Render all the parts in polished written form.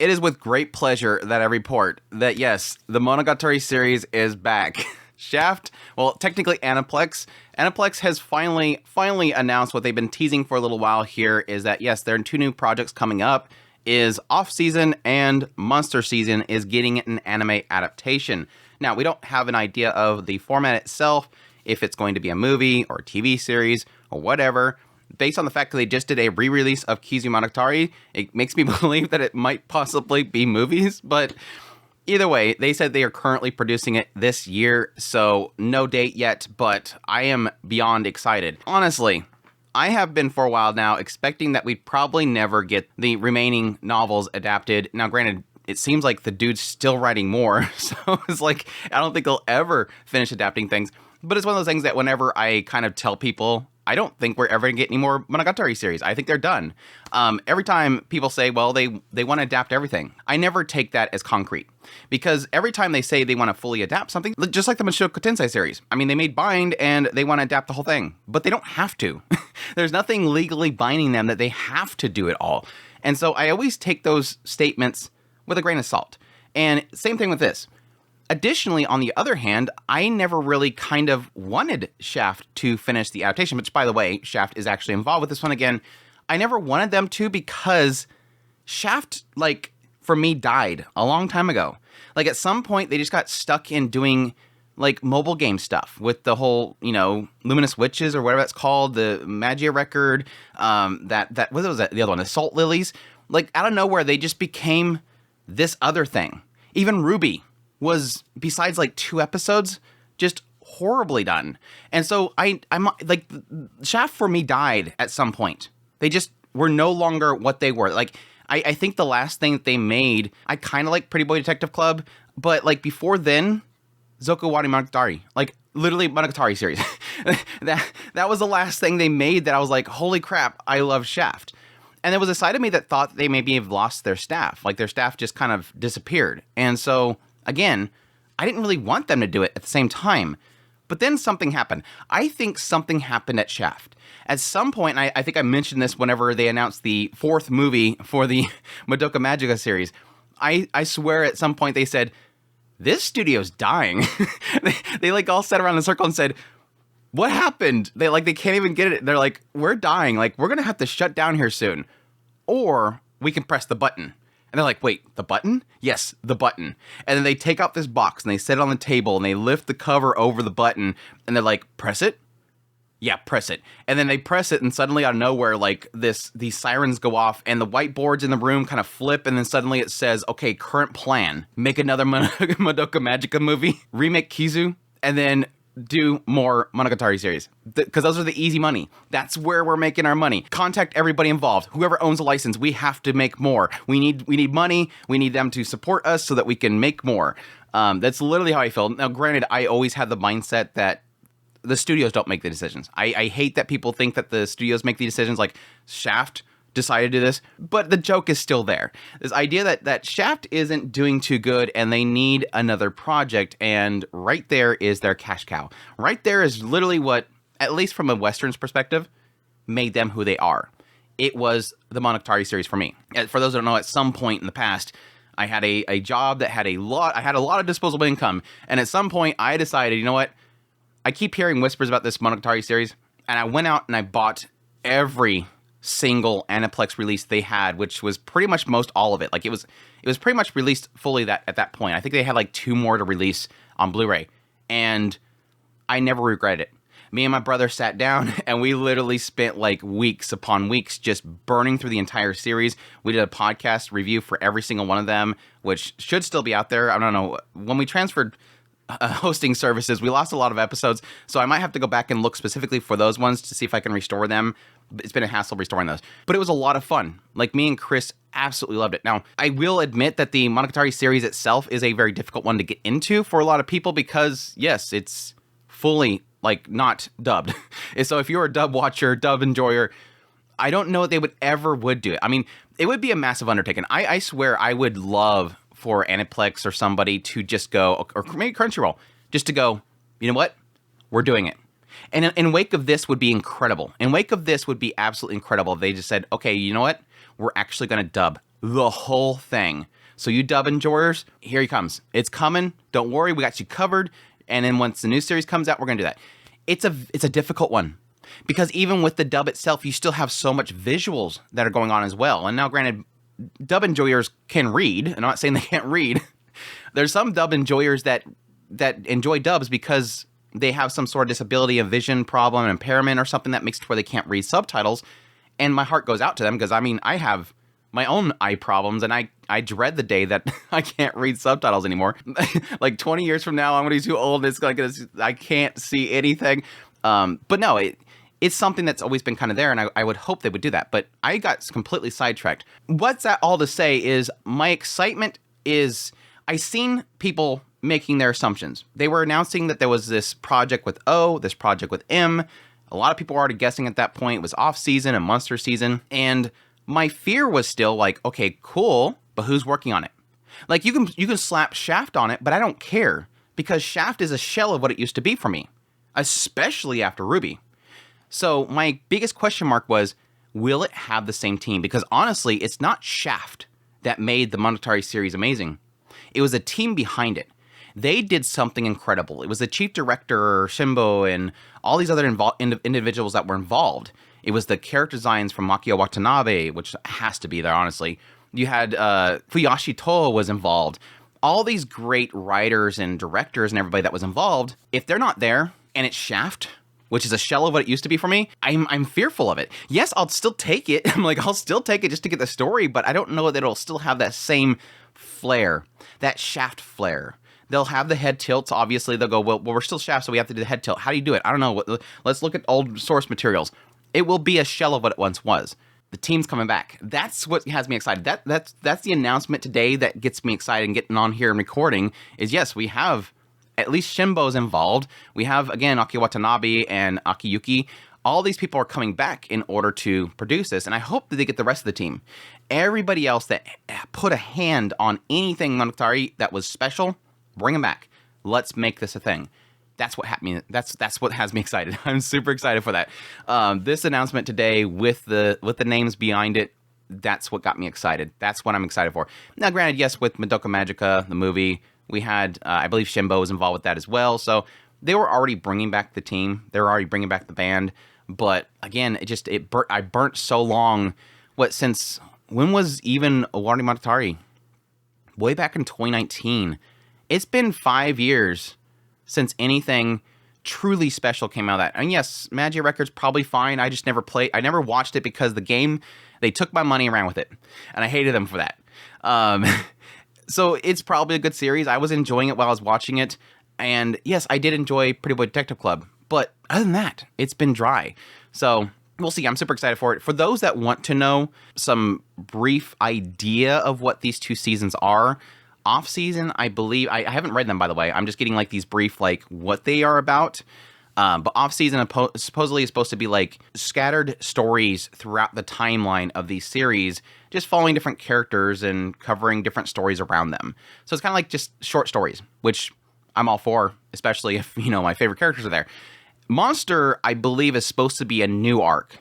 It is with great pleasure that I report that yes, the Monogatari series is back. Shaft, well, technically Aniplex. Aniplex has finally announced what they've been teasing for a little while here is that yes, there are 2 new projects coming up, is Off-Season and Monster Season is getting an anime adaptation. Now, we don't have an idea of the format itself, if it's going to be a movie or a TV series or whatever. Based on the fact that they just did a re-release of Kizu Monogatari, it makes me believe that it might possibly be movies, but either way, they said they are currently producing it this year, so no date yet, but I am beyond excited. Honestly, I have been for a while now expecting that we'd probably never get the remaining novels adapted. Now, granted, it seems like the dude's still writing more, so it's like, I don't think he'll ever finish adapting things, but it's one of those things that whenever I kind of tell people, I don't think we're ever going to get any more Monogatari series. I think they're done. Every time people say, well, they want to adapt everything, I never take that as concrete. Because every time they say they want to fully adapt something, just like the Mushoku Tensei series. I mean, they made Bind and they want to adapt the whole thing. But they don't have to. There's nothing legally binding them that they have to do it all. And so I always take those statements with a grain of salt. And same thing with this. Additionally, on the other hand, I never really kind of wanted Shaft to finish the adaptation, which, by the way, Shaft is actually involved with this one again. I never wanted them to because Shaft, like, for me, died a long time ago. Like, at some point, they just got stuck in doing, like, mobile game stuff with the whole, you know, Luminous Witches or whatever that's called, the Magia record, what was that, the other one, the Salt Lilies. Like, out of nowhere, they just became this other thing. Even Ruby was, besides like 2 episodes, just horribly done. And so I'm like, Shaft for me died at some point. They just were no longer what they were. Like, I think the last thing that they made, I kind of like Pretty Boy Detective Club, but like before then, Zokowari Monogatari, like literally Monogatari series. that was the last thing they made that I was like, holy crap, I love Shaft. And there was a side of me that thought they maybe have lost their staff. Like their staff just kind of disappeared. And so again, I didn't really want them to do it at the same time. But then something happened. I think something happened at Shaft. At some point, and I think I mentioned this whenever they announced the 4th movie for the Madoka Magica series. I swear at some point they said, this studio's dying. they like all sat around in a circle and said, what happened? They can't even get it. They're like, we're dying. Like, we're going to have to shut down here soon. Or we can press the button. And they're like, wait, the button? Yes, the button. And then they take out this box and they set it on the table and they lift the cover over the button and they're like, press it? Yeah, press it. And then they press it and suddenly out of nowhere, like these sirens go off and the whiteboards in the room kind of flip and then suddenly it says, okay, current plan. Make another Madoka Magica movie, remake Kizu, and then do more Monogatari series, because those are the easy money. That's where we're making our money. Contact everybody involved. Whoever owns a license, we have to make more. We need money. We need them to support us so that we can make more. That's literally how I feel. Now, granted, I always had the mindset that the studios don't make the decisions. I hate that people think that the studios make the decisions, like Shaft decided to do this, but the joke is still there. This idea that Shaft isn't doing too good and they need another project, and right there is their cash cow. Right there is literally what, at least from a Western's perspective, made them who they are. It was the Monogatari series for me. For those who don't know, at some point in the past, I had a job that had a lot of disposable income, and at some point I decided, you know what, I keep hearing whispers about this Monogatari series, and I went out and I bought every single Aniplex release they had, which was pretty much most all of it. Like it was pretty much released fully at that point. I think they had like 2 more to release on Blu-ray, and I never regretted it. Me and my brother sat down and we literally spent like weeks upon weeks just burning through the entire series. We did a podcast review for every single one of them, which should still be out there. I don't know. When we transferred hosting services, we lost a lot of episodes, so I might have to go back and look specifically for those ones to see if I can restore them. It's been a hassle restoring those, but it was a lot of fun. Like, me and Chris absolutely loved it. Now, I will admit that the Monogatari series itself is a very difficult one to get into for a lot of people because, yes, it's fully, like, not dubbed. And so if you're a dub watcher, dub enjoyer, I don't know if they would do it. I mean, it would be a massive undertaking. I swear I would love for Aniplex or somebody to just go, or maybe Crunchyroll, just to go, you know what? We're doing it. And in wake of this would be incredible. In wake of this would be absolutely incredible. They just said, okay, you know what? We're actually going to dub the whole thing. So you dub enjoyers, here he comes. It's coming. Don't worry, we got you covered. And then once the new series comes out, we're going to do that. It's a difficult one because even with the dub itself, you still have so much visuals that are going on as well. And now, granted, dub enjoyers can read. I'm not saying they can't read. There's some dub enjoyers that enjoy dubs because they have some sort of disability, a vision problem, an impairment, or something that makes it where they can't read subtitles. And my heart goes out to them because, I mean, I have my own eye problems, and I dread the day that I can't read subtitles anymore. Like 20 years from now, I'm going to be too old. It's like I can't see anything. But no, it's something that's always been kind of there, and I would hope they would do that. But I got completely sidetracked. What's that all to say is my excitement is I've seen people making their assumptions. They were announcing that there was this project with O, this project with M. A lot of people were already guessing at that point. It was off-season and monster season, and my fear was still like, okay, cool, but who's working on it? Like, you can slap Shaft on it, but I don't care, because Shaft is a shell of what it used to be for me, especially after Ruby. So my biggest question mark was, will it have the same team? Because honestly, it's not Shaft that made the Monogatari series amazing. It was a team behind it. They did something incredible. It was the chief director, Shimbo, and all these other individuals that were involved. It was the character designs from Makio Watanabe, which has to be there, honestly. You had Fuyashi Toa was involved. All these great writers and directors and everybody that was involved, if they're not there and it's Shaft, which is a shell of what it used to be for me, I'm fearful of it. Yes, I'll still take it. I'll still take it just to get the story, but I don't know that it'll still have that same flair, that Shaft flair. They'll have the head tilts. Obviously, they'll go, well, we're still Shaft, so we have to do the head tilt. How do you do it? I don't know. Let's look at old source materials. It will be a shell of what it once was. The team's coming back. That's what has me excited. That's the announcement today that gets me excited and getting on here and recording is, yes, we have at least Shimbo's involved. We have, again, Aki Watanabe and Akiyuki. All these people are coming back in order to produce this, and I hope that they get the rest of the team. Everybody else that put a hand on anything Monogatari that was special, bring them back. Let's make this a thing. That's what happened. That's what has me excited. I'm super excited for that. This announcement today with the names behind it, that's what got me excited. That's what I'm excited for. Now, granted, yes, with Madoka Magica, the movie, we had, I believe Shimbo was involved with that as well. So they were already bringing back the team. They were already bringing back the band. But again, I burnt so long. Since when was even Awarding Monogatari? Way back in 2019. It's been 5 years since anything truly special came out of that. And yes, Magia Record's probably fine. I just never played. I never watched it because the game, they took my money and ran with it. And I hated them for that. So it's probably a good series. I was enjoying it while I was watching it. And yes, I did enjoy Pretty Boy Detective Club. But other than that, it's been dry. So we'll see. I'm super excited for it. For those that want to know some brief idea of what these two seasons are, off season, I believe, I haven't read them, by the way. I'm just getting like these brief, like what they are about. But off season supposedly is supposed to be like scattered stories throughout the timeline of these series, just following different characters and covering different stories around them. So it's kind of like just short stories, which I'm all for, especially if, my favorite characters are there. Monster, I believe, is supposed to be a new arc.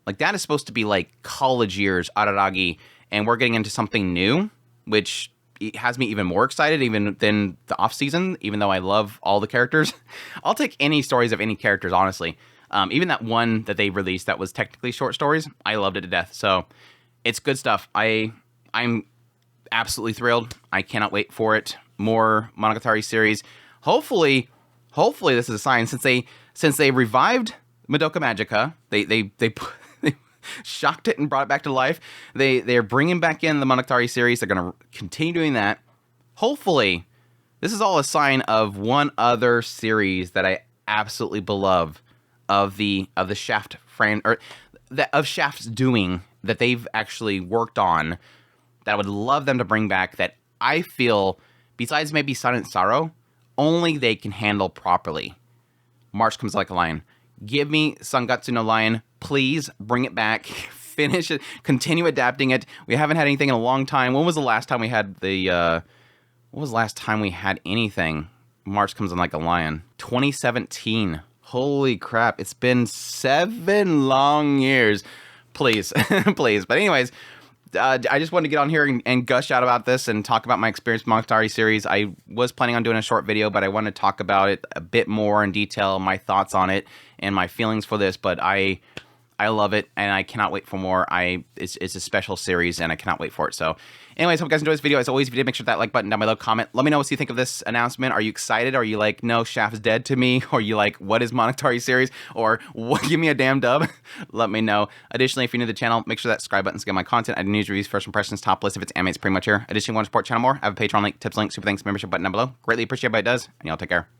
Like that is supposed to be like college years, Araragi, and we're getting into something new, which it has me even more excited even than the off season, even though I love all the characters. I'll take any stories of any characters, honestly. Even that one that they released that was technically short stories, I loved it to death. So it's good stuff. I'm absolutely thrilled. I cannot wait for it. More Monogatari series. Hopefully this is a sign since they revived Madoka Magica. They shocked it and brought it back to life. They're bringing back in the Monogatari series. They're going to continue doing that. Hopefully, this is all a sign of one other series that I absolutely beloved of the Shaft of Shaft's doing that they've actually worked on. That I would love them to bring back. That I feel, besides maybe Sun and Sorrow, only they can handle properly. March Comes Like a Lion. Give me Sangatsu no Lion. Please bring it back. Finish it. Continue adapting it. We haven't had anything in a long time. When was the last time we had anything? March Comes Like a Lion. 2017. Holy crap. It's been 7 long years. Please. Please. But anyways, I just wanted to get on here and gush out about this and talk about my experience with Monogatari series. I was planning on doing a short video, but I want to talk about it a bit more in detail, my thoughts on it, and my feelings for this. But I love it, and I cannot wait for more. It's a special series, and I cannot wait for it. So, anyways, hope you guys enjoyed this video. As always, if you did, make sure that like button down below, comment. Let me know what you think of this announcement. Are you excited? Are you like, no, Shaft's dead to me? Or are you like, what is Monogatari series? Or what? Give me a damn dub. Let me know. Additionally, if you're new to the channel, make sure that subscribe button to get my content. I do news, reviews, first impressions, top list. If it's anime, it's pretty much here. Additionally, want to support the channel more? I have a Patreon link, tips link, super thanks, membership button down below. Greatly appreciate it, but it does. And y'all take care.